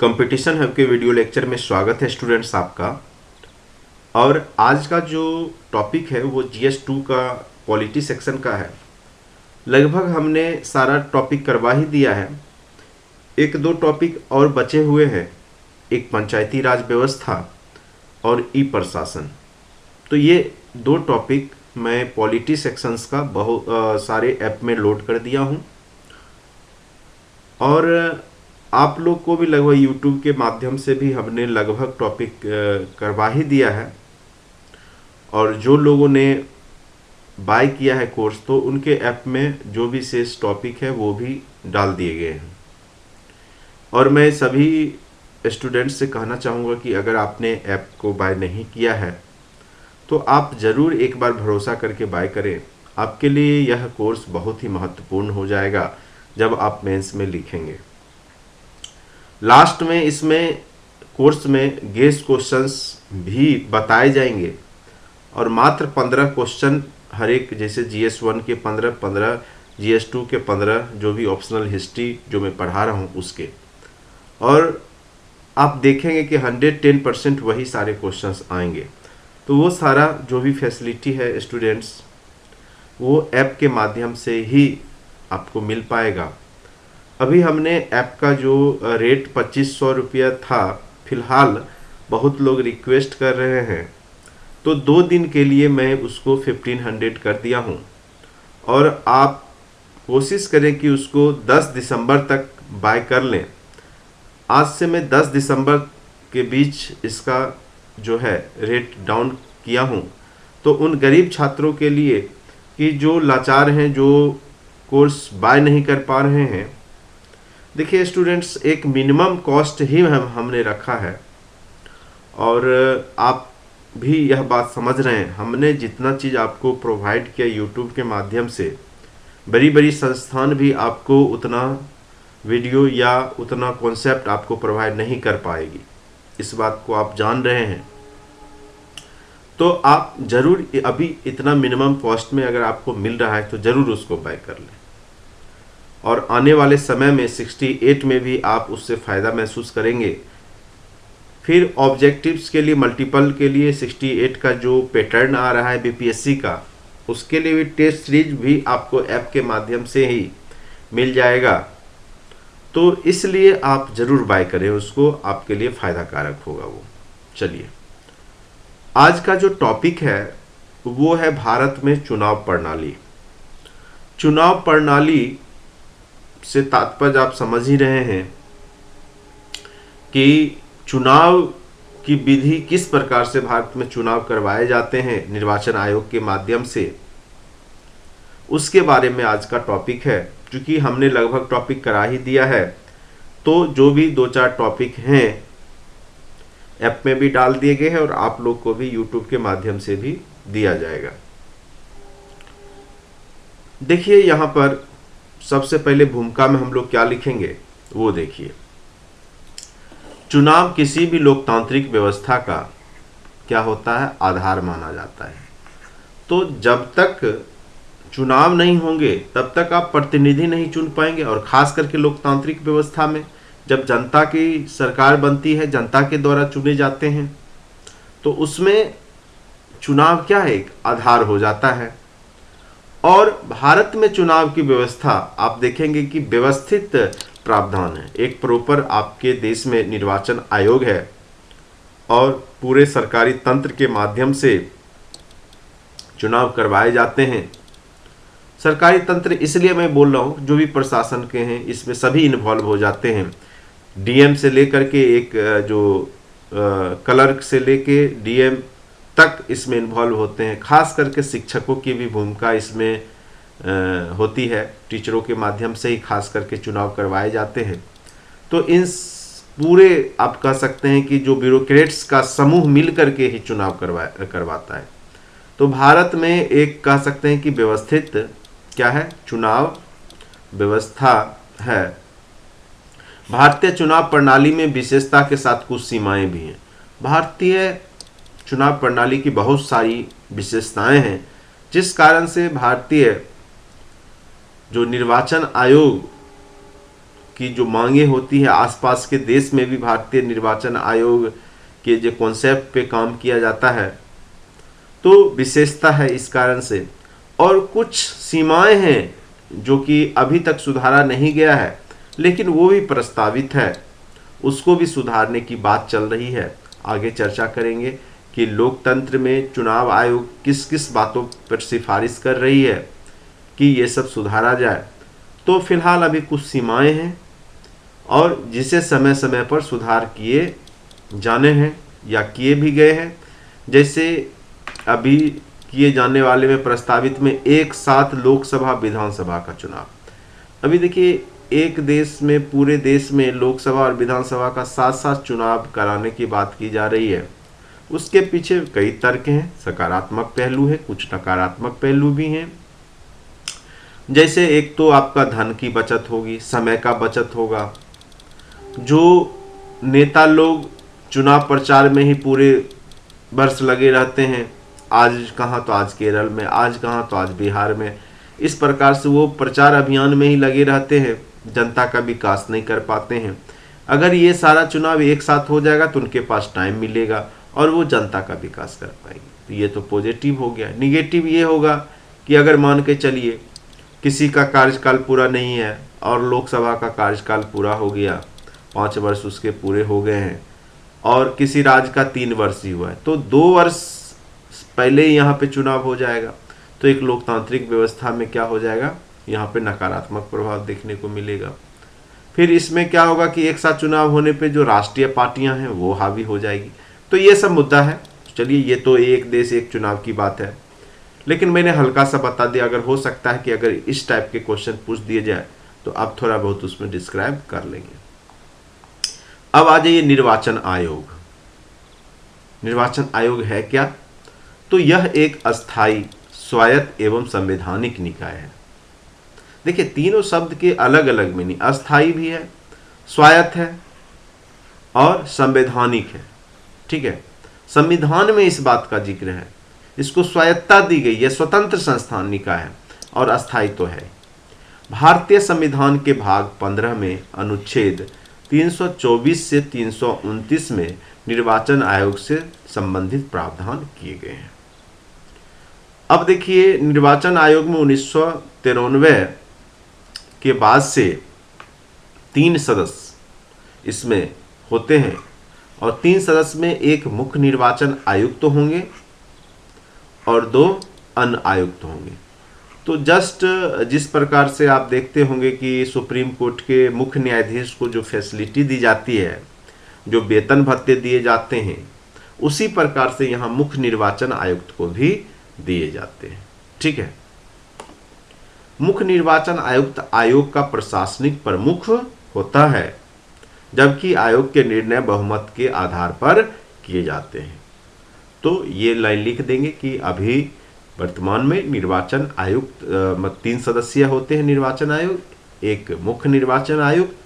Competition hub के video lecture में स्वागत है स्टूडेंट्स आपका। और आज का जो टॉपिक है वो GS2 का पॉलिटी सेक्शन का है। लगभग हमने सारा टॉपिक करवा ही दिया है। एक दो टॉपिक और बचे हुए हैं, एक पंचायती राज व्यवस्था और ई प्रशासन। तो ये दो टॉपिक मैं पॉलिटी सेक्शंस का बहुत सारे ऐप में लोड कर दिया हूँ और आप लोग को भी लगभग YouTube के माध्यम से भी हमने लगभग टॉपिक करवा ही दिया है। और जो लोगों ने बाय किया है कोर्स तो उनके ऐप में जो भी शेष टॉपिक है वो भी डाल दिए गए हैं। और मैं सभी स्टूडेंट्स से कहना चाहूँगा कि अगर आपने ऐप को बाय नहीं किया है तो आप ज़रूर एक बार भरोसा करके बाय करें। आपके लिए यह कोर्स बहुत ही महत्वपूर्ण हो जाएगा जब आप मेंस में लिखेंगे। लास्ट में इसमें कोर्स में गेस क्वेश्चंस भी बताए जाएंगे और मात्र 15 क्वेश्चन हर एक, जैसे GS1 के 15, GS2 के 15, जो भी ऑप्शनल हिस्ट्री जो मैं पढ़ा रहा हूँ उसके। और आप देखेंगे कि 110% वही सारे क्वेश्चंस आएंगे। तो वो सारा जो भी फैसिलिटी है स्टूडेंट्स वो ऐप के माध्यम से ही आपको मिल पाएगा। अभी हमने ऐप का जो रेट 2500 रुपया था, फिलहाल बहुत लोग रिक्वेस्ट कर रहे हैं तो 2 दिन के लिए मैं उसको 1500 कर दिया हूँ। और आप कोशिश करें कि उसको 10 दिसंबर तक बाय कर लें। आज से मैं 10 दिसंबर के बीच इसका जो है रेट डाउन किया हूँ। तो उन गरीब छात्रों के लिए कि जो लाचार हैं, जो कोर्स बाय नहीं कर पा रहे हैं, देखिए स्टूडेंट्स, एक मिनिमम कॉस्ट ही हमने रखा है। और आप भी यह बात समझ रहे हैं, हमने जितना चीज़ आपको प्रोवाइड किया YouTube के माध्यम से, बड़ी बड़ी संस्थान भी आपको उतना वीडियो या उतना कॉन्सेप्ट आपको प्रोवाइड नहीं कर पाएगी। इस बात को आप जान रहे हैं। तो आप ज़रूर अभी इतना मिनिमम कॉस्ट में अगर आपको मिल रहा है तो ज़रूर उसको बाय कर लें। और आने वाले समय में 68 में भी आप उससे फ़ायदा महसूस करेंगे। फिर ऑब्जेक्टिव्स के लिए, मल्टीपल के लिए 68 का जो पैटर्न आ रहा है BPSC का, उसके लिए भी टेस्ट सीरीज भी आपको ऐप के माध्यम से ही मिल जाएगा। तो इसलिए आप ज़रूर बाय करें उसको, आपके लिए फ़ायदा कारक होगा वो। चलिए, आज का जो टॉपिक है वो है भारत में चुनाव प्रणाली। चुनाव प्रणाली से तात्पर्य आप समझ ही रहे हैं कि चुनाव की विधि किस प्रकार से भारत में चुनाव करवाए जाते हैं निर्वाचन आयोग के माध्यम से, उसके बारे में आज का टॉपिक है। क्योंकि हमने लगभग टॉपिक करा ही दिया है तो जो भी 2-4 टॉपिक हैं ऐप में भी डाल दिए गए हैं और आप लोग को भी YouTube के माध्यम से भी दिया जाएगा। देखिए, यहाँ पर सबसे पहले भूमिका में हम लोग क्या लिखेंगे वो देखिए। चुनाव किसी भी लोकतांत्रिक व्यवस्था का क्या होता है, आधार माना जाता है। तो जब तक चुनाव नहीं होंगे तब तक आप प्रतिनिधि नहीं चुन पाएंगे। और खास करके लोकतांत्रिक व्यवस्था में जब जनता की सरकार बनती है, जनता के द्वारा चुने जाते हैं, तो उसमें चुनाव क्या है, एक आधार हो जाता है। और भारत में चुनाव की व्यवस्था आप देखेंगे कि व्यवस्थित प्रावधान है। एक प्रॉपर आपके देश में निर्वाचन आयोग है और पूरे सरकारी तंत्र के माध्यम से चुनाव करवाए जाते हैं। सरकारी तंत्र इसलिए मैं बोल रहा हूँ, जो भी प्रशासन के हैं इसमें सभी इन्वॉल्व हो जाते हैं। DM से लेकर के एक जो क्लर्क से लेके DM तक इसमें इन्वॉल्व होते हैं। खास करके शिक्षकों की भी भूमिका इसमें होती है। टीचरों के माध्यम से ही खास करके चुनाव करवाए जाते हैं। तो इन पूरे आप कह सकते हैं कि जो ब्यूरोक्रेट्स का समूह मिल करके ही चुनाव करवाता है। तो भारत में एक कह सकते हैं कि व्यवस्थित क्या है, चुनाव व्यवस्था है। भारतीय चुनाव प्रणाली में विशेषता के साथ कुछ सीमाएं भी हैं। भारतीय चुनाव प्रणाली की बहुत सारी विशेषताएं हैं, जिस कारण से भारतीय जो निर्वाचन आयोग की जो मांगे होती है, आसपास के देश में भी भारतीय निर्वाचन आयोग के जो कॉन्सेप्ट पे काम किया जाता है, तो विशेषता है इस कारण से। और कुछ सीमाएं हैं जो कि अभी तक सुधारा नहीं गया है, लेकिन वो भी प्रस्तावित है, उसको भी सुधारने की बात चल रही है। आगे चर्चा करेंगे कि लोकतंत्र में चुनाव आयोग किस किस बातों पर सिफारिश कर रही है कि ये सब सुधारा जाए। तो फिलहाल अभी कुछ सीमाएं हैं और जिसे समय समय पर सुधार किए जाने हैं या किए भी गए हैं। जैसे अभी किए जाने वाले में प्रस्तावित में एक साथ लोकसभा विधानसभा का चुनाव। अभी देखिए, एक देश में, पूरे देश में लोकसभा और विधानसभा का साथ साथ चुनाव कराने की बात की जा रही है। उसके पीछे कई तर्क हैं, सकारात्मक पहलू है, कुछ नकारात्मक पहलू भी हैं। जैसे एक तो आपका धन की बचत होगी, समय का बचत होगा। जो नेता लोग चुनाव प्रचार में ही पूरे वर्ष लगे रहते हैं, आज कहाँ तो आज केरल में, आज कहाँ तो आज बिहार में, इस प्रकार से वो प्रचार अभियान में ही लगे रहते हैं, जनता का विकास नहीं कर पाते हैं। अगर ये सारा चुनाव एक साथ हो जाएगा तो उनके पास टाइम मिलेगा और वो जनता का विकास कर पाएंगे। तो ये तो पॉजिटिव हो गया। निगेटिव ये होगा कि अगर मान के चलिए किसी का कार्यकाल पूरा नहीं है और लोकसभा का कार्यकाल पूरा हो गया, 5 वर्ष उसके पूरे हो गए हैं, और किसी राज्य का 3 वर्ष ही हुआ है, तो 2 वर्ष पहले ही यहाँ पे चुनाव हो जाएगा। तो एक लोकतांत्रिक व्यवस्था में क्या हो जाएगा, यहाँ पे नकारात्मक प्रभाव देखने को मिलेगा। फिर इसमें क्या होगा कि एक साथ चुनाव होने पे जो राष्ट्रीय पार्टियां हैं वो हावी हो जाएगी। तो ये सब मुद्दा है। चलिए, ये तो एक देश एक चुनाव की बात है, लेकिन मैंने हल्का सा बता दिया। अगर हो सकता है कि अगर इस टाइप के क्वेश्चन पूछ दिए जाए तो आप थोड़ा बहुत उसमें डिस्क्राइब कर लेंगे। अब आ जाइए निर्वाचन आयोग। निर्वाचन आयोग है क्या? तो यह एक अस्थाई, स्वायत्त एवं संवैधानिक निकाय है। देखिए, तीनों शब्द के अलग अलग मीनिंग, अस्थाई भी है, स्वायत्त है और संवैधानिक है। ठीक है, संविधान में इस बात का जिक्र है, इसको स्वायत्तता दी गई, यह स्वतंत्र संस्थान निकाय है और अस्थाई तो है। भारतीय संविधान के भाग 15 में अनुच्छेद 324 से 329 में निर्वाचन आयोग से संबंधित प्रावधान किए गए हैं। अब देखिए, निर्वाचन आयोग में 1993 के बाद से 3 सदस्य इसमें होते हैं और 3 सदस्य में एक मुख्य निर्वाचन आयुक्त तो होंगे और 2 अन्य आयुक्त होंगे। तो जस्ट जिस प्रकार से आप देखते होंगे कि सुप्रीम कोर्ट के मुख्य न्यायाधीश को जो फैसिलिटी दी जाती है, जो वेतन भत्ते दिए जाते हैं, उसी प्रकार से यहाँ मुख्य निर्वाचन आयुक्त को भी दिए जाते हैं। ठीक है, मुख्य निर्वाचन आयुक्त आयोग का प्रशासनिक प्रमुख होता है, जबकि आयोग के निर्णय बहुमत के आधार पर किए जाते हैं। तो ये लाइन लिख देंगे कि अभी वर्तमान में निर्वाचन आयुक्त 3 सदस्य होते हैं निर्वाचन आयोग, एक मुख्य निर्वाचन आयुक्त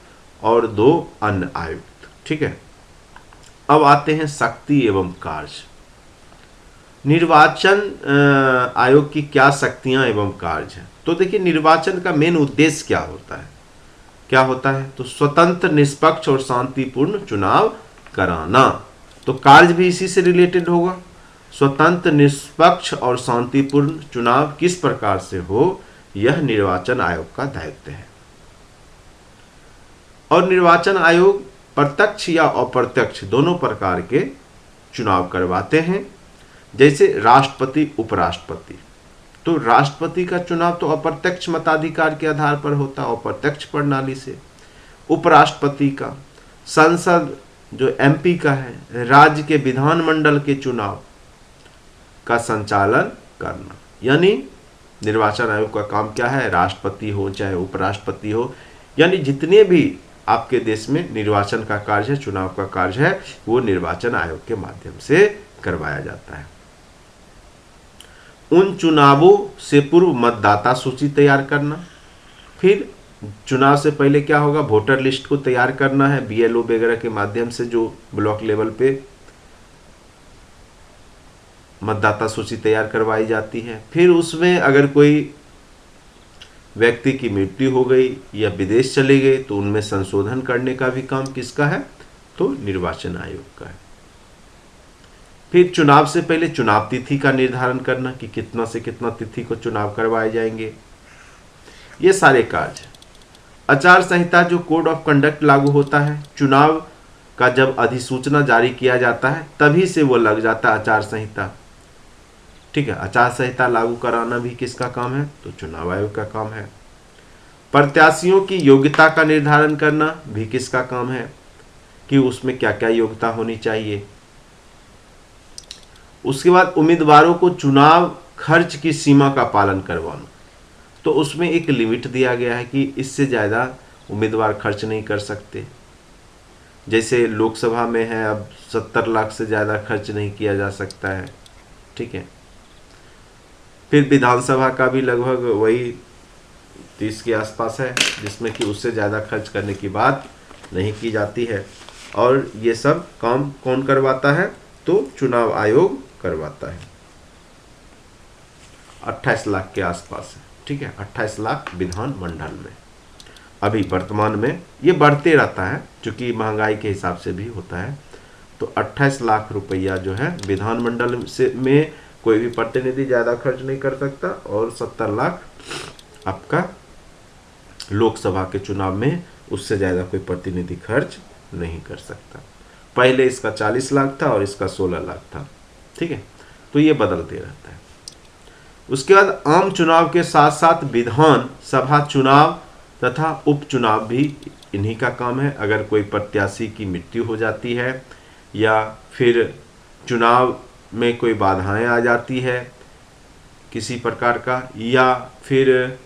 और 2 अन्य आयुक्त। ठीक है, अब आते हैं शक्ति एवं कार्य। निर्वाचन आयोग की क्या शक्तियां एवं कार्य हैं? तो देखिए, निर्वाचन का मेन उद्देश्य क्या होता है? क्या होता है? तो स्वतंत्र, निष्पक्ष और शांतिपूर्ण चुनाव कराना। तो कार्य भी इसी से रिलेटेड होगा। स्वतंत्र, निष्पक्ष और शांतिपूर्ण चुनाव किस प्रकार से हो, यह निर्वाचन आयोग का दायित्व है। और निर्वाचन आयोग प्रत्यक्ष या अप्रत्यक्ष दोनों प्रकार के चुनाव करवाते हैं, जैसे राष्ट्रपति, उपराष्ट्रपति। तो राष्ट्रपति का चुनाव तो अप्रत्यक्ष मताधिकार के आधार पर होता है, अप्रत्यक्ष प्रणाली से। उपराष्ट्रपति का, संसद जो एमपी का है, राज्य के विधानमंडल के चुनाव का संचालन करना। यानी निर्वाचन आयोग का काम क्या है? राष्ट्रपति हो चाहे उपराष्ट्रपति हो, यानी जितने भी आपके देश में निर्वाचन का कार्य है, चुनाव का कार्य है, वो निर्वाचन आयोग के माध्यम से करवाया जाता है। उन चुनावों से पूर्व मतदाता सूची तैयार करना, फिर चुनाव से पहले क्या होगा, वोटर लिस्ट को तैयार करना है बीएलओ वगैरह के माध्यम से, जो ब्लॉक लेवल पे मतदाता सूची तैयार करवाई जाती है। फिर उसमें अगर कोई व्यक्ति की मृत्यु हो गई या विदेश चले गए तो उनमें संशोधन करने का भी काम किसका है? तो निर्वाचन आयोग का है। फिर चुनाव से पहले चुनाव तिथि का निर्धारण करना कि कितना से कितना तिथि को चुनाव करवाए जाएंगे, ये सारे कार्य। आचार संहिता जो कोड ऑफ कंडक्ट लागू होता है, चुनाव का जब अधिसूचना जारी किया जाता है तभी से वो लग जाता है आचार संहिता। ठीक है, आचार संहिता लागू कराना भी किसका काम है? तो चुनाव आयोग का काम है। प्रत्याशियों की योग्यता का निर्धारण करना भी किसका काम है कि उसमें क्या क्या योग्यता होनी चाहिए। उसके बाद उम्मीदवारों को चुनाव खर्च की सीमा का पालन करवाना, तो उसमें एक लिमिट दिया गया है कि इससे ज़्यादा उम्मीदवार खर्च नहीं कर सकते। जैसे लोकसभा में है अब 70 लाख से ज़्यादा खर्च नहीं किया जा सकता है। ठीक है, फिर विधानसभा का भी लगभग वही 30 के आसपास है, जिसमें कि उससे ज़्यादा खर्च करने की बात नहीं की जाती है। और ये सब काम कौन करवाता है? तो चुनाव आयोग करवाता है। 28 लाख के आसपास है। ठीक है, 28 लाख विधानमंडल में। अभी वर्तमान में ये बढ़ते रहता है क्योंकि महंगाई के हिसाब से भी होता है। तो 28 लाख रुपया जो है विधानमंडल से में कोई भी प्रतिनिधि ज़्यादा खर्च नहीं कर सकता, और 70 लाख आपका लोकसभा के चुनाव में उससे ज़्यादा कोई प्रतिनिधि खर्च नहीं कर सकता। पहले इसका 40 लाख था और इसका 16 लाख था। ठीक है, तो ये बदलते रहता है। उसके बाद आम चुनाव के साथ साथ विधान सभा चुनाव तथा उपचुनाव भी इन्हीं का काम है। अगर कोई प्रत्याशी की मृत्यु हो जाती है या फिर चुनाव में कोई बाधाएं आ जाती है किसी प्रकार का, या फिर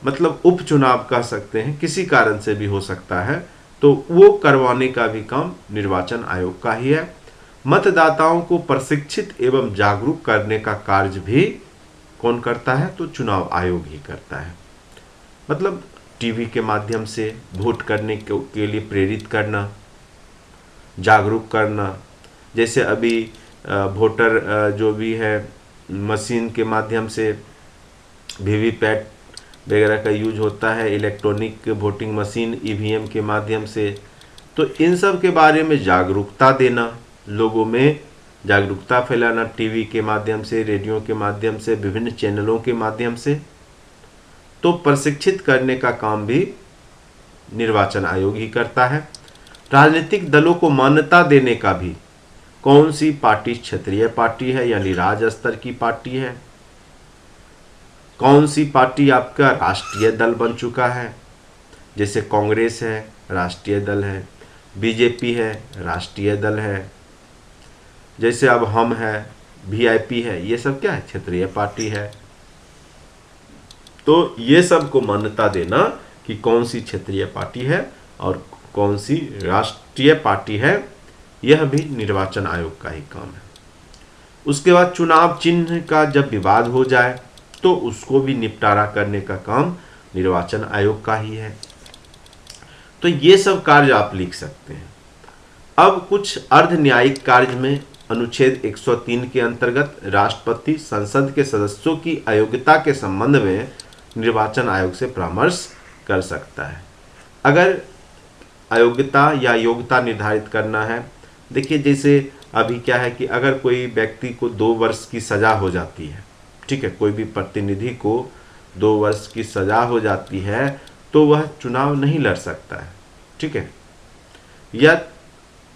मतलब उपचुनाव कह सकते हैं, किसी कारण से भी हो सकता है, तो वो करवाने का भी काम निर्वाचन आयोग का ही है। मतदाताओं को प्रशिक्षित एवं जागरूक करने का कार्य भी कौन करता है? तो चुनाव आयोग ही करता है। मतलब टीवी के माध्यम से वोट करने के लिए प्रेरित करना, जागरूक करना। जैसे अभी वोटर जो भी है मशीन के माध्यम से वीवीपैट वगैरह का यूज होता है, इलेक्ट्रॉनिक वोटिंग मशीन ईवीएम के माध्यम से। तो इन सब के बारे में जागरूकता देना, लोगों में जागरूकता फैलाना, टीवी के माध्यम से, रेडियो के माध्यम से, विभिन्न चैनलों के माध्यम से। तो प्रशिक्षित करने का काम भी निर्वाचन आयोग ही करता है। राजनीतिक दलों को मान्यता देने का भी, कौन सी पार्टी क्षेत्रीय पार्टी है यानी राज्य स्तर की पार्टी है, कौन सी पार्टी आपका राष्ट्रीय दल बन चुका है। जैसे कांग्रेस है राष्ट्रीय दल है, बीजेपी है राष्ट्रीय दल है, जैसे अब हम है, वीआईपी है, ये सब क्या है? क्षेत्रीय पार्टी है। तो ये सब को मान्यता देना कि कौन सी क्षेत्रीय पार्टी है और कौन सी राष्ट्रीय पार्टी है, यह भी निर्वाचन आयोग का ही काम है। उसके बाद चुनाव चिन्ह का जब विवाद हो जाए तो उसको भी निपटारा करने का काम निर्वाचन आयोग का ही है। तो ये सब कार्य आप लिख सकते हैं। अब कुछ अर्ध न्यायिक कार्य में अनुच्छेद 103 के अंतर्गत राष्ट्रपति संसद के सदस्यों की अयोग्यता के संबंध में निर्वाचन आयोग से परामर्श कर सकता है। अगर अयोग्यता या योग्यता निर्धारित करना है, देखिए जैसे अभी क्या है कि अगर कोई व्यक्ति को 2 वर्ष की सज़ा हो जाती है, ठीक है, कोई भी प्रतिनिधि को 2 वर्ष की सज़ा हो जाती है तो वह चुनाव नहीं लड़ सकता है। ठीक है, या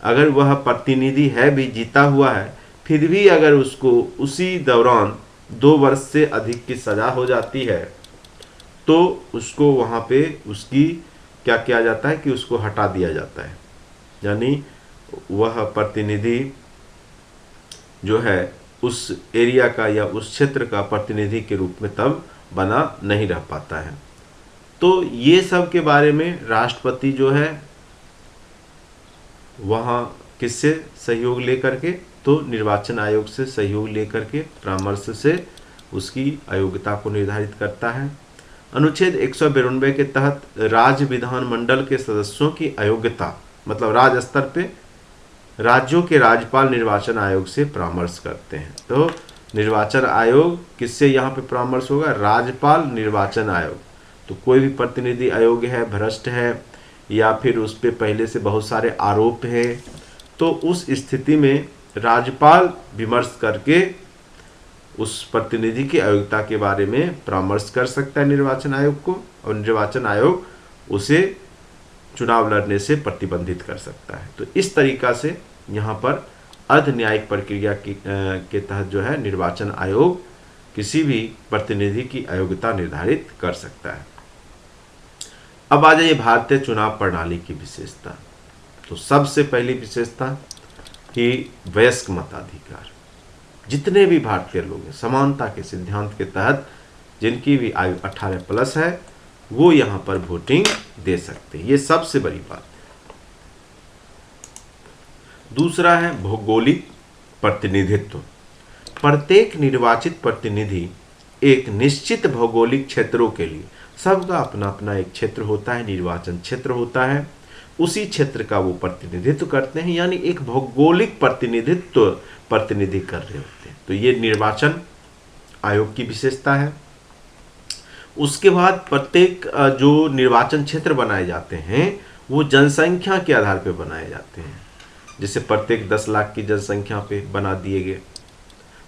अगर वह प्रतिनिधि है भी, जीता हुआ है, फिर भी अगर उसको उसी दौरान 2 वर्ष से अधिक की सज़ा हो जाती है तो उसको वहाँ पे उसकी क्या किया जाता है कि उसको हटा दिया जाता है। यानी वह प्रतिनिधि जो है उस एरिया का या उस क्षेत्र का प्रतिनिधि के रूप में तब बना नहीं रह पाता है। तो ये सब के बारे में राष्ट्रपति जो है वहाँ किससे सहयोग लेकर के? तो निर्वाचन आयोग से सहयोग लेकर के परामर्श से उसकी अयोग्यता को निर्धारित करता है। अनुच्छेद 192 के तहत राज्य विधानमंडल के सदस्यों की अयोग्यता, मतलब राज्य स्तर पे राज्यों के राज्यपाल निर्वाचन आयोग से परामर्श करते हैं। तो निर्वाचन आयोग किससे यहाँ पे परामर्श होगा? राज्यपाल निर्वाचन आयोग। तो कोई भी प्रतिनिधि आयोग है भ्रष्ट है या फिर उस पर पहले से बहुत सारे आरोप हैं, तो उस स्थिति में राज्यपाल विमर्श करके उस प्रतिनिधि की अयोग्यता के बारे में परामर्श कर सकता है निर्वाचन आयोग को, और निर्वाचन आयोग उसे चुनाव लड़ने से प्रतिबंधित कर सकता है। तो इस तरीका से यहाँ पर अर्ध न्यायिक प्रक्रिया के तहत जो है निर्वाचन आयोग किसी भी प्रतिनिधि की अयोग्यता निर्धारित कर सकता है। अब आ जाइए भारतीय चुनाव प्रणाली की विशेषता। तो सबसे पहली विशेषता कि वयस्क मताधिकार, जितने भी भारतीय लोग हैं समानता के सिद्धांत के तहत जिनकी भी आयु 18+ है वो यहाँ पर वोटिंग दे सकते हैं, ये सबसे बड़ी बात है। दूसरा है भौगोलिक प्रतिनिधित्व। प्रत्येक निर्वाचित प्रतिनिधि एक निश्चित भौगोलिक क्षेत्रों के लिए, सबका अपना अपना एक क्षेत्र होता है, निर्वाचन क्षेत्र होता है, उसी क्षेत्र का वो प्रतिनिधित्व करते हैं, यानी एक भौगोलिक प्रतिनिधि कर रहे होते हैं। तो ये निर्वाचन आयोग की विशेषता है। उसके बाद प्रत्येक जो निर्वाचन क्षेत्र बनाए जाते हैं वो जनसंख्या के आधार पर बनाए जाते हैं, जैसे प्रत्येक 10 लाख की जनसंख्या पे बना दिए गए।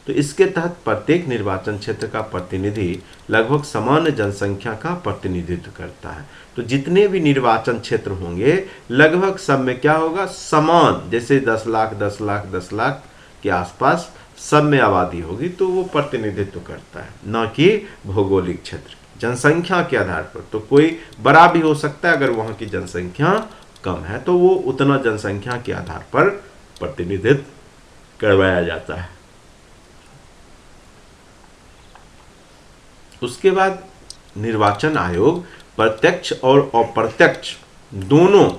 तो इसके तहत प्रत्येक निर्वाचन क्षेत्र का प्रतिनिधि लगभग समान जनसंख्या का प्रतिनिधित्व करता है। तो जितने भी निर्वाचन क्षेत्र होंगे लगभग सब में क्या होगा, समान, जैसे 10 लाख 10 लाख 10 लाख के आसपास सब में आबादी होगी तो वो प्रतिनिधित्व करता है, न कि भौगोलिक क्षेत्र जनसंख्या के आधार पर। तो कोई बड़ा भी हो सकता है, अगर वहाँ की जनसंख्या कम है तो वो उतना जनसंख्या के आधार पर प्रतिनिधित्व करवाया जाता है। उसके बाद निर्वाचन आयोग प्रत्यक्ष और अप्रत्यक्ष दोनों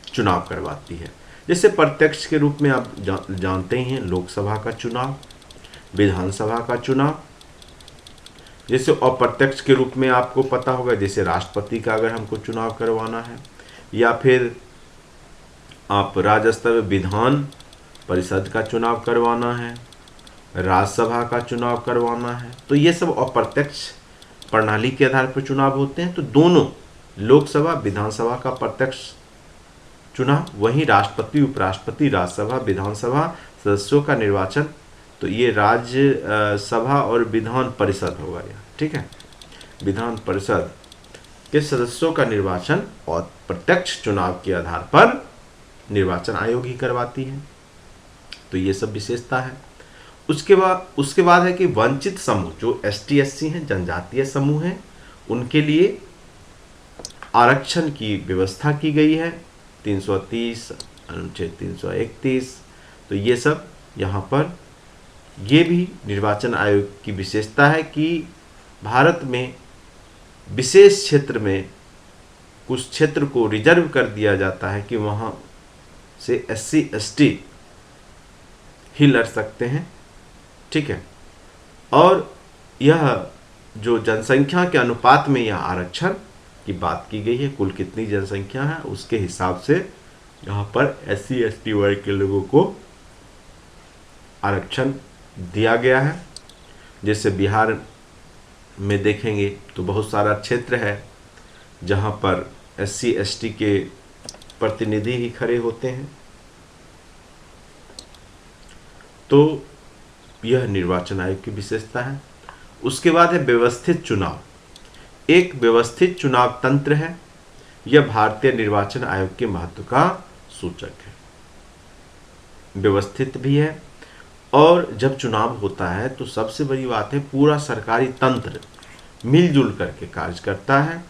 चुनाव करवाती है। जैसे प्रत्यक्ष के रूप में आप जानते ही हैं लोकसभा का चुनाव, विधानसभा का चुनाव। जैसे अप्रत्यक्ष के रूप में आपको पता होगा, जैसे राष्ट्रपति का अगर हमको चुनाव करवाना है, या फिर आप राज्य स्तर विधान परिषद का चुनाव करवाना है, राज्यसभा का चुनाव करवाना है, तो ये सब अप्रत्यक्ष प्रणाली के आधार पर चुनाव होते हैं। तो दोनों लोकसभा विधानसभा का प्रत्यक्ष चुनाव, वहीं राष्ट्रपति उपराष्ट्रपति राज्यसभा विधानसभा सदस्यों का निर्वाचन, तो ये राज्य सभा और विधान परिषद होगा यह, ठीक है। विधान परिषद के सदस्यों का निर्वाचन और प्रत्यक्ष चुनाव के आधार पर निर्वाचन आयोग ही करवाती है। तो ये सब विशेषता है। उसके बाद है कि वंचित समूह जो ST/SC हैं, जनजातीय समूह हैं, उनके लिए आरक्षण की व्यवस्था की गई है 330 अनुच्छेद 331। तो ये सब यहाँ पर ये भी निर्वाचन आयोग की विशेषता है कि भारत में विशेष क्षेत्र में कुछ क्षेत्र को रिजर्व कर दिया जाता है कि वहाँ से SC/ST ही लड़ सकते हैं, ठीक है। और यह जो जनसंख्या के अनुपात में यह आरक्षण की बात की गई है, कुल कितनी जनसंख्या है उसके हिसाब से यहाँ पर SC/ST वर्ग के लोगों को आरक्षण दिया गया है। जैसे बिहार में देखेंगे तो बहुत सारा क्षेत्र है जहाँ पर SC/ST के प्रतिनिधि ही खड़े होते हैं। तो यह निर्वाचन आयोग की विशेषता है। उसके बाद है व्यवस्थित चुनाव। एक व्यवस्थित चुनाव तंत्र है, यह भारतीय निर्वाचन आयोग के महत्व का सूचक है। व्यवस्थित भी है, और जब चुनाव होता है तो सबसे बड़ी बात है पूरा सरकारी तंत्र मिलजुल करके कार्य करता है।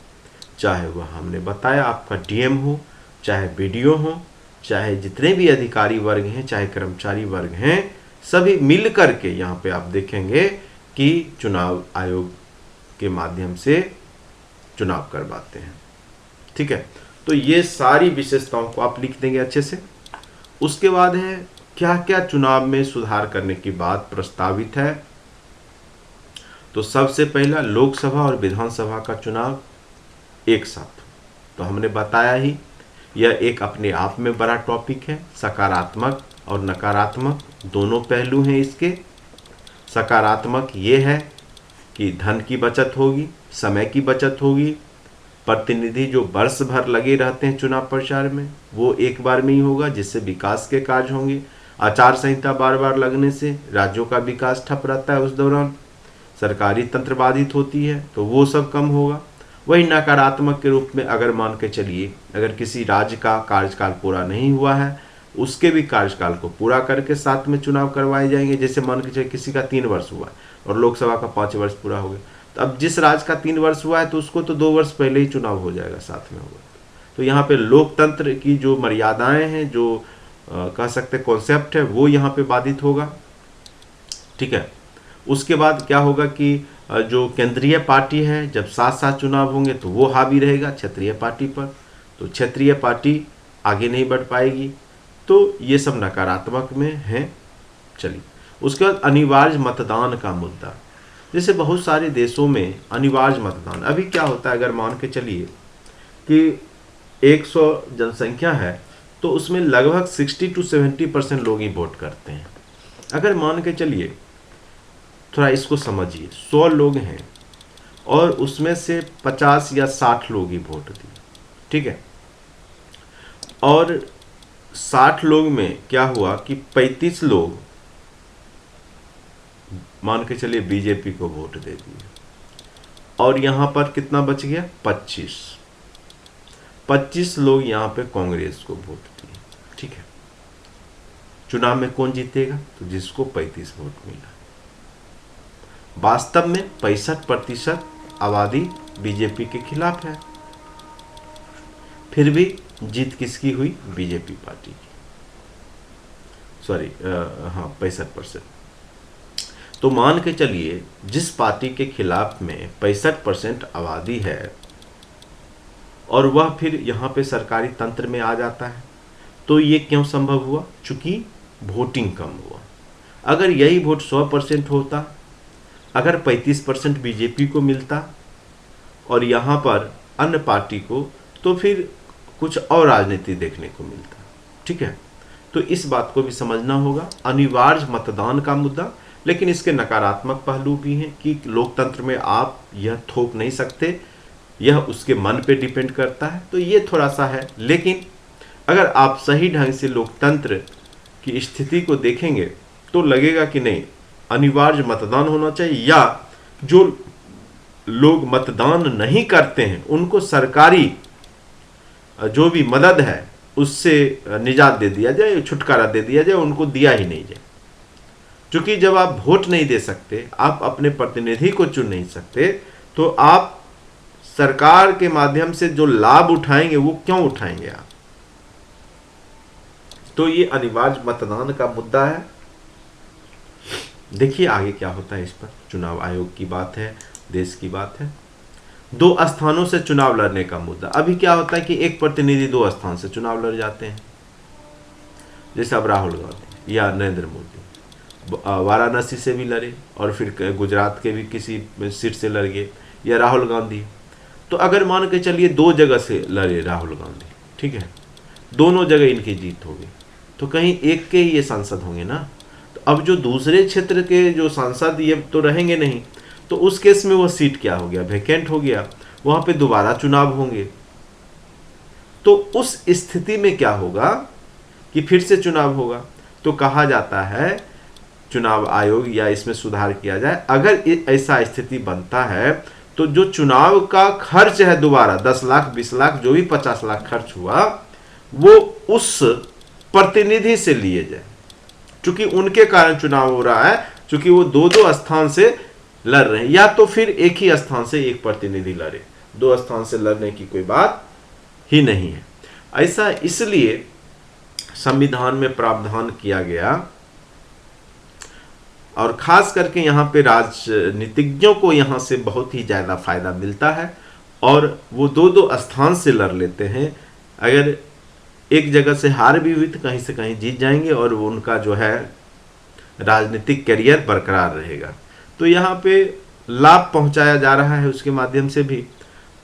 चाहे वह हमने बताया आपका DM हो, चाहे BDO हो, चाहे जितने भी अधिकारी वर्ग हैं, चाहे कर्मचारी वर्ग हैं, सभी मिल करके यहाँ पे आप देखेंगे कि चुनाव आयोग के माध्यम से चुनाव करवाते हैं, ठीक है। तो ये सारी विशेषताओं को आप लिख देंगे अच्छे से। उसके बाद है क्या क्या चुनाव में सुधार करने की बात प्रस्तावित है। तो सबसे पहला लोकसभा और विधानसभा का चुनाव एक साथ। तो हमने बताया ही यह एक अपने आप में बड़ा टॉपिक है। सकारात्मक और नकारात्मक दोनों पहलू हैं इसके। सकारात्मक ये है कि धन की बचत होगी, समय की बचत होगी, प्रतिनिधि जो वर्ष भर लगे रहते हैं चुनाव प्रचार में, वो एक बार में ही होगा, जिससे विकास के कार्य होंगे। आचार संहिता बार बार लगने से राज्यों का विकास ठप रहता है, उस दौरान सरकारी तंत्र बाधित होती है, तो वो सब कम होगा। वही नकारात्मक के रूप में अगर मान के चलिए, अगर किसी राज्य का कार्यकाल पूरा नहीं हुआ है, उसके भी कार्यकाल को पूरा करके साथ में चुनाव करवाए जाएंगे। जैसे मान के चलिए किसी का 3 वर्ष हुआ और लोकसभा का 5 वर्ष पूरा हो गया, तो अब जिस राज्य का 3 वर्ष हुआ है तो उसको तो 2 वर्ष पहले ही चुनाव हो जाएगा, साथ में होगा। तो यहाँ पे लोकतंत्र की जो मर्यादाएं हैं, जो कह सकते कॉन्सेप्ट है, वो यहाँ पे बाधित होगा। ठीक है। उसके बाद क्या होगा कि जो केंद्रीय पार्टी है, जब साथ साथ चुनाव होंगे तो वो हावी रहेगा क्षेत्रीय पार्टी पर, तो क्षेत्रीय पार्टी आगे नहीं बढ़ पाएगी। तो ये सब नकारात्मक में है। चलिए, उसके बाद अनिवार्य मतदान का मुद्दा। जैसे बहुत सारे देशों में अनिवार्य मतदान, अभी क्या होता है, अगर मान के चलिए कि 100 जनसंख्या है तो उसमें लगभग 60 to 70% लोग ही वोट करते हैं। अगर मान के चलिए, थोड़ा इसको समझिए, 100 लोग हैं और उसमें से 50 या 60 लोग ही वोट दिए, ठीक है, और 60 लोग में क्या हुआ कि 35 लोग मान के चलिए बीजेपी को वोट दे दिए, और यहां पर कितना बच गया, 25 लोग यहां पे कांग्रेस को वोट दिए। ठीक है, चुनाव में कौन जीतेगा, तो जिसको 35 वोट मिला। वास्तव में 65% आबादी बीजेपी के खिलाफ है, फिर भी जीत किसकी हुई, बीजेपी पार्टी की। सॉरी, हाँ 65%। तो मान के चलिए जिस पार्टी के खिलाफ में 65% आबादी है और वह फिर यहाँ पे सरकारी तंत्र में आ जाता है, तो ये क्यों संभव हुआ, चूंकि वोटिंग कम हुआ। अगर यही वोट 100% होता, अगर 35% बीजेपी को मिलता और यहाँ पर अन्य पार्टी को, तो फिर कुछ और राजनीति देखने को मिलता। ठीक है, तो इस बात को भी समझना होगा। अनिवार्य मतदान का मुद्दा, लेकिन इसके नकारात्मक पहलू भी हैं कि लोकतंत्र में आप यह थोप नहीं सकते, यह उसके मन पे डिपेंड करता है, तो ये थोड़ा सा है। लेकिन अगर आप सही ढंग से लोकतंत्र की स्थिति को देखेंगे तो लगेगा कि नहीं, अनिवार्य मतदान होना चाहिए, या जो लोग मतदान नहीं करते हैं उनको सरकारी जो भी मदद है उससे निजात दे दिया जाए, छुटकारा दे दिया जाए, उनको दिया ही नहीं जाए। क्योंकि जब आप वोट नहीं दे सकते, आप अपने प्रतिनिधि को चुन नहीं सकते, तो आप सरकार के माध्यम से जो लाभ उठाएंगे वो क्यों उठाएंगे आप। तो ये अनिवार्य मतदान का मुद्दा है। देखिए आगे क्या होता है इस पर। चुनाव आयोग की बात है, देश की बात है। 2 स्थानों से चुनाव लड़ने का मुद्दा। अभी क्या होता है कि एक प्रतिनिधि 2 स्थान से चुनाव लड़ जाते हैं, जैसे अब राहुल गांधी या नरेंद्र मोदी वाराणसी से भी लड़े और फिर गुजरात के भी किसी सीट से लड़ गए, या राहुल गांधी। तो अगर मान के चलिए 2 जगह से लड़े राहुल गांधी, ठीक है, दोनों जगह इनकी जीत होगी, तो कहीं एक के ही ये सांसद होंगे ना। तो अब जो दूसरे क्षेत्र के जो सांसद ये तो रहेंगे नहीं, तो उस केस में वो सीट क्या हो गया, वैकेंट हो गया, वहां पे दोबारा चुनाव होंगे। तो उस स्थिति में क्या होगा कि फिर से चुनाव होगा। तो कहा जाता है चुनाव आयोग या इसमें सुधार किया जाए, अगर ऐसा स्थिति बनता है तो जो चुनाव का खर्च है दोबारा 10 लाख 20 लाख जो भी 50 लाख खर्च हुआ, वो उस प्रतिनिधि से लिए जाए, क्योंकि उनके कारण चुनाव हो रहा है, क्योंकि वो 2-2 स्थान से लड़ रहे हैं, या तो फिर एक ही स्थान से एक प्रतिनिधि लड़े, 2 स्थान से लड़ने की कोई बात ही नहीं है। ऐसा इसलिए संविधान में प्रावधान किया गया, और खास करके यहाँ पे राजनीतिज्ञों को यहाँ से बहुत ही ज़्यादा फायदा मिलता है, और वो 2-2 स्थान से लड़ लेते हैं। अगर एक जगह से हार भी हुई तो कहीं से कहीं जीत जाएंगे, और वो उनका जो है राजनीतिक करियर बरकरार रहेगा। तो यहाँ पे लाभ पहुँचाया जा रहा है उसके माध्यम से भी।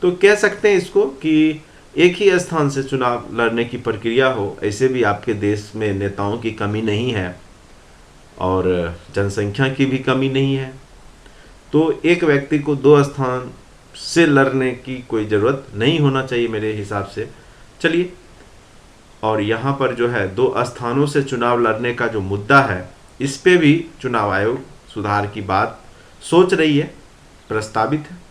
तो कह सकते हैं इसको कि एक ही स्थान से चुनाव लड़ने की प्रक्रिया हो। ऐसे भी आपके देश में नेताओं की कमी नहीं है और जनसंख्या की भी कमी नहीं है, तो एक व्यक्ति को 2 स्थान से लड़ने की कोई ज़रूरत नहीं होना चाहिए मेरे हिसाब से। चलिए, और यहाँ पर जो है 2 स्थानों से चुनाव लड़ने का जो मुद्दा है, इस पे भी चुनाव आयोग सुधार की बात सोच रही है, प्रस्तावित है।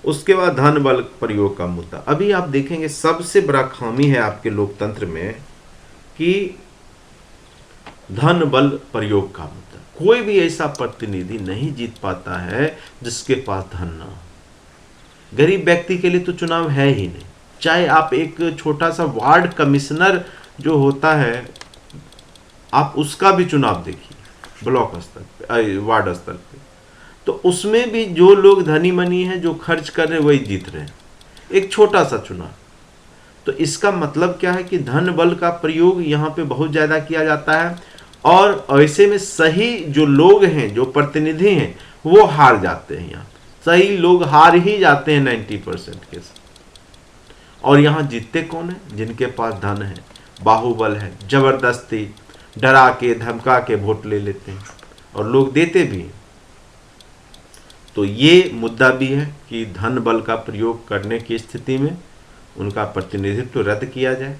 उसके बाद धन बल प्रयोग का मुद्दा। अभी आप देखेंगे सबसे बड़ा खामी है आपके लोकतंत्र में कि धन बल प्रयोग का मुद्दा। कोई भी ऐसा प्रतिनिधि नहीं जीत पाता है जिसके पास धन ना हो। गरीब व्यक्ति के लिए तो चुनाव है ही नहीं। चाहे आप एक छोटा सा वार्ड कमिश्नर जो होता है, आप उसका भी चुनाव देखिए, ब्लॉक स्तर पे, वार्ड स्तर पे, तो उसमें भी जो लोग धनी मनी हैं, जो खर्च कर रहे हैं, वही जीत रहे हैं, एक छोटा सा चुनाव। तो इसका मतलब क्या है कि धन बल का प्रयोग यहाँ पे बहुत ज़्यादा किया जाता है, और ऐसे में सही जो लोग हैं, जो प्रतिनिधि हैं, वो हार जाते हैं। यहाँ सही लोग हार ही जाते हैं 90% के साथ। और यहाँ जीतते कौन है? जिनके पास धन है, बाहुबल है, जबरदस्ती डरा के धमका के वोट ले लेते हैं, और लोग देते भी हैं। तो ये मुद्दा भी है कि धन बल का प्रयोग करने की स्थिति में उनका प्रतिनिधित्व रद्द किया जाए।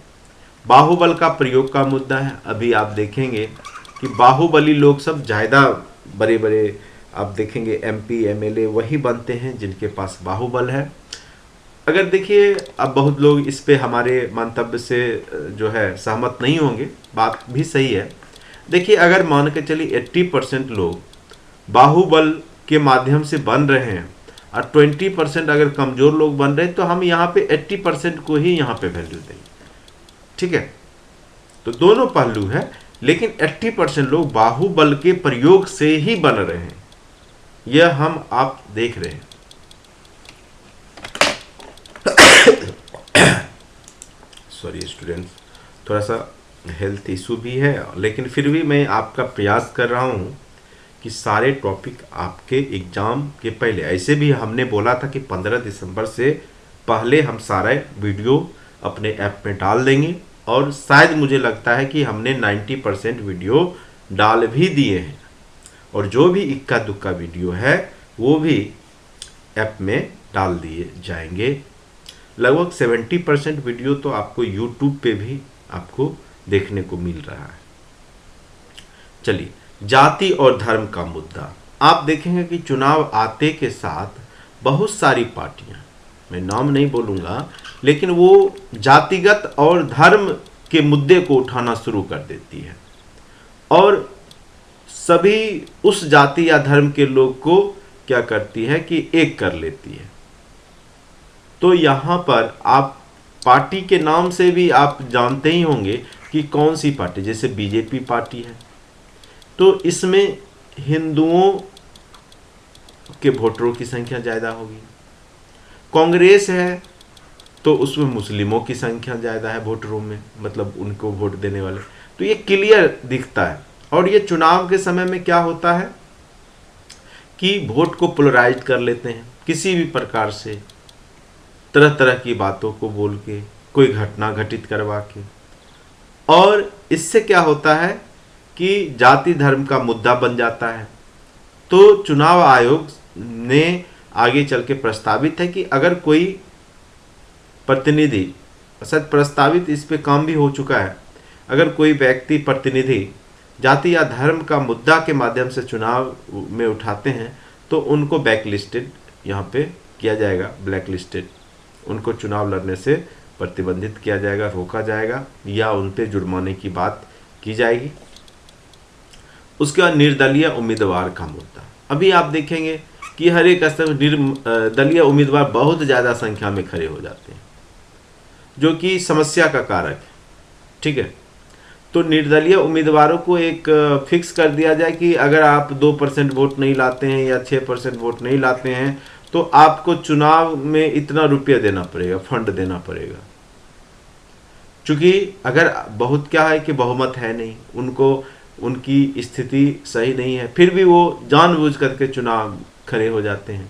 बाहुबल का प्रयोग का मुद्दा है। अभी आप देखेंगे कि बाहुबली लोग सब ज़्यादा बड़े बड़े, आप देखेंगे MP MLA वही बनते हैं जिनके पास बाहुबल है। अगर देखिए, अब बहुत लोग इस पे हमारे मंतव्य से जो है सहमत नहीं होंगे, बात भी सही है। देखिए, अगर मान के चलिए 80% लोग बाहुबल के माध्यम से बन रहे हैं और 20% अगर कमज़ोर लोग बन रहे हैं, तो हम यहाँ पे 80% को ही यहाँ पे वैल्यू देंगे। ठीक है, तो दोनों पहलू है, लेकिन 80% लोग बाहुबल के प्रयोग से ही बन रहे हैं, यह हम आप देख रहे हैं। सॉरी स्टूडेंट्स, थोड़ा सा हेल्थ इशू भी है, लेकिन फिर भी मैं आपका प्रयास कर रहा हूँ कि सारे टॉपिक आपके एग्ज़ाम के पहले, ऐसे भी हमने बोला था कि 15 दिसंबर से पहले हम सारा वीडियो अपने ऐप में डाल देंगे, और शायद मुझे लगता है कि हमने 90% वीडियो डाल भी दिए हैं, और जो भी इक्का दुक्का वीडियो है वो भी ऐप में डाल दिए जाएंगे। लगभग 70% वीडियो तो आपको YouTube पे भी आपको देखने को मिल रहा है। चलिए, जाति और धर्म का मुद्दा। आप देखेंगे कि चुनाव आते के साथ बहुत सारी पार्टियां, मैं नाम नहीं बोलूँगा, लेकिन वो जातिगत और धर्म के मुद्दे को उठाना शुरू कर देती है, और सभी उस जाति या धर्म के लोग को क्या करती है कि एक कर लेती है। तो यहाँ पर आप पार्टी के नाम से भी आप जानते ही होंगे कि कौन सी पार्टी, जैसे BJP पार्टी है तो इसमें हिंदुओं के वोटरों की संख्या ज़्यादा होगी। कांग्रेस है तो उसमें मुस्लिमों की संख्या ज़्यादा है वोटरों में, मतलब उनको वोट देने वाले। तो ये क्लियर दिखता है। और ये चुनाव के समय में क्या होता है कि वोट को पोलराइज कर लेते हैं, किसी भी प्रकार से तरह तरह की बातों को बोल के, कोई घटना घटित करवा के, और इससे क्या होता है कि जाति धर्म का मुद्दा बन जाता है। तो चुनाव आयोग ने आगे चल के प्रस्तावित है कि अगर कोई प्रतिनिधि, शायद प्रस्तावित इस पे काम भी हो चुका है, अगर कोई व्यक्ति प्रतिनिधि जाति या धर्म का मुद्दा के माध्यम से चुनाव में उठाते हैं तो उनको बैकलिस्टेड यहाँ पे किया जाएगा, ब्लैक लिस्टेड, उनको चुनाव लड़ने से प्रतिबंधित किया जाएगा, रोका जाएगा, या उन पे जुर्माने की बात की जाएगी। उसके बाद निर्दलीय उम्मीदवार का मुद्दा। अभी आप देखेंगे कि हर एक स्तर निर्दलीय उम्मीदवार बहुत ज़्यादा संख्या में खड़े हो जाते हैं, जो कि समस्या का कारक है। ठीक है, तो निर्दलीय उम्मीदवारों को एक फिक्स कर दिया जाए कि अगर आप 2% वोट नहीं लाते हैं या 6% वोट नहीं लाते हैं तो आपको चुनाव में इतना रुपया देना पड़ेगा, फंड देना पड़ेगा। चूँकि अगर बहुत क्या है कि बहुमत है नहीं, उनको उनकी स्थिति सही नहीं है, फिर भी वो जानबूझ करके चुनाव खड़े हो जाते हैं।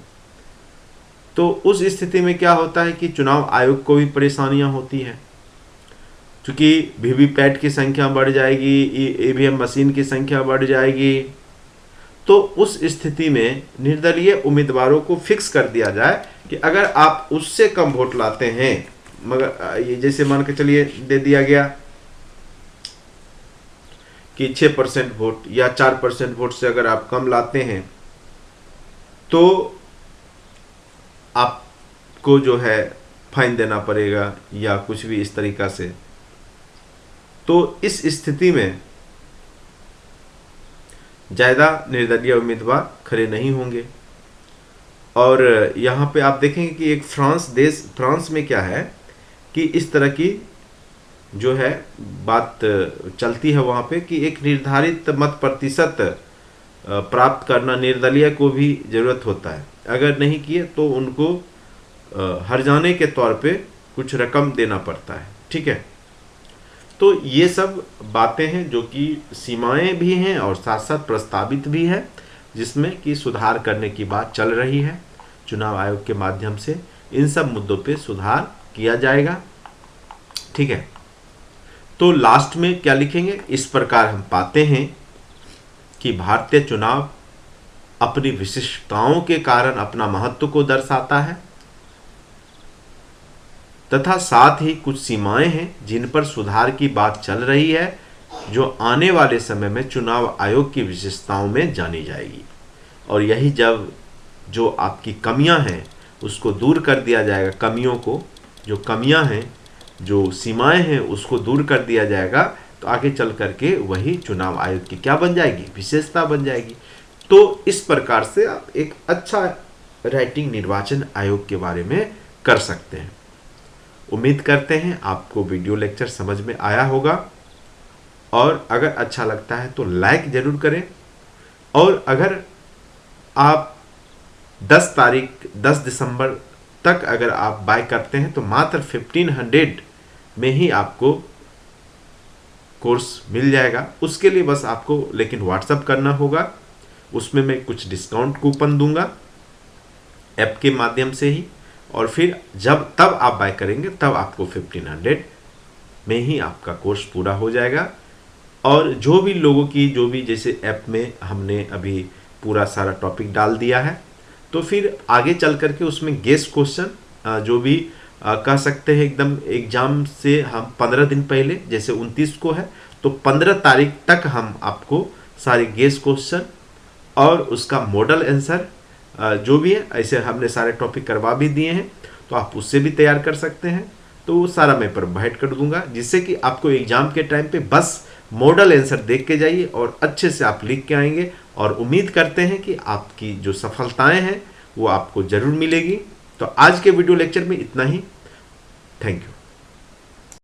तो उस स्थिति में क्या होता है कि चुनाव आयोग को भी परेशानियां होती हैं, क्योंकि वीवीपैट की संख्या बढ़ जाएगी, ईवीएम मशीन की संख्या बढ़ जाएगी, तो उस स्थिति में निर्दलीय उम्मीदवारों को फिक्स कर दिया जाए कि अगर आप उससे कम वोट लाते हैं, मगर ये जैसे मान के चलिए दे दिया गया कि 6% वोट या 4% वोट से अगर आप कम लाते हैं तो आपको जो है फाइन देना पड़ेगा या कुछ भी इस तरीका से। तो इस स्थिति में ज़्यादा निर्दलीय उम्मीदवार खड़े नहीं होंगे। और यहाँ पे आप देखेंगे कि एक फ्रांस में क्या है कि इस तरह की जो है बात चलती है वहाँ पे कि एक निर्धारित मत प्रतिशत प्राप्त करना निर्दलीय को भी ज़रूरत होता है। अगर नहीं किए तो उनको हर्जाने के तौर पे कुछ रकम देना पड़ता है। ठीक है, तो ये सब बातें हैं जो कि सीमाएं भी हैं और साथ साथ प्रस्तावित भी है, जिसमें कि सुधार करने की बात चल रही है। चुनाव आयोग के माध्यम से इन सब मुद्दों पे सुधार किया जाएगा। ठीक है, तो लास्ट में क्या लिखेंगे, इस प्रकार हम पाते हैं कि भारतीय चुनाव अपनी विशिष्टताओं के कारण अपना महत्व को दर्शाता है तथा साथ ही कुछ सीमाएं हैं जिन पर सुधार की बात चल रही है, जो आने वाले समय में चुनाव आयोग की विशेषताओं में जानी जाएगी। और यही जब जो आपकी कमियां हैं उसको दूर कर दिया जाएगा, कमियों को, जो कमियां हैं, जो सीमाएं हैं उसको दूर कर दिया जाएगा, तो आगे चल करके वही चुनाव आयोग की क्या बन जाएगी, विशेषता बन जाएगी। तो इस प्रकार से आप एक अच्छा राइटिंग निर्वाचन आयोग के बारे में कर सकते हैं। उम्मीद करते हैं आपको वीडियो लेक्चर समझ में आया होगा, और अगर अच्छा लगता है तो लाइक जरूर करें। और अगर आप 10 दिसंबर तक अगर आप बाय करते हैं तो मात्र 1500 में ही आपको कोर्स मिल जाएगा। उसके लिए बस आपको लेकिन व्हाट्सएप करना होगा, उसमें मैं कुछ डिस्काउंट कूपन दूंगा ऐप के माध्यम से ही, और फिर तब आप बाय करेंगे तब आपको 1500 में ही आपका कोर्स पूरा हो जाएगा। और जो भी लोगों की जो भी जैसे ऐप में हमने अभी पूरा सारा टॉपिक डाल दिया है, तो फिर आगे चल करके उसमें गेस्ट क्वेश्चन जो भी कह सकते हैं एकदम एग्जाम से हम 15 दिन पहले, जैसे 29 को है तो 15 तारीख तक हम आपको सारे गेस्ट क्वेश्चन और उसका मॉडल आंसर जो भी है ऐसे हमने सारे टॉपिक करवा भी दिए हैं, तो आप उससे भी तैयार कर सकते हैं। तो वो सारा मैं प्रोवाइड कर दूंगा, जिससे कि आपको एग्जाम के टाइम पे बस मॉडल आंसर देख के जाइए और अच्छे से आप लिख के आएंगे। और उम्मीद करते हैं कि आपकी जो सफलताएं हैं वो आपको ज़रूर मिलेगी। तो आज के वीडियो लेक्चर में इतना ही। Thank you.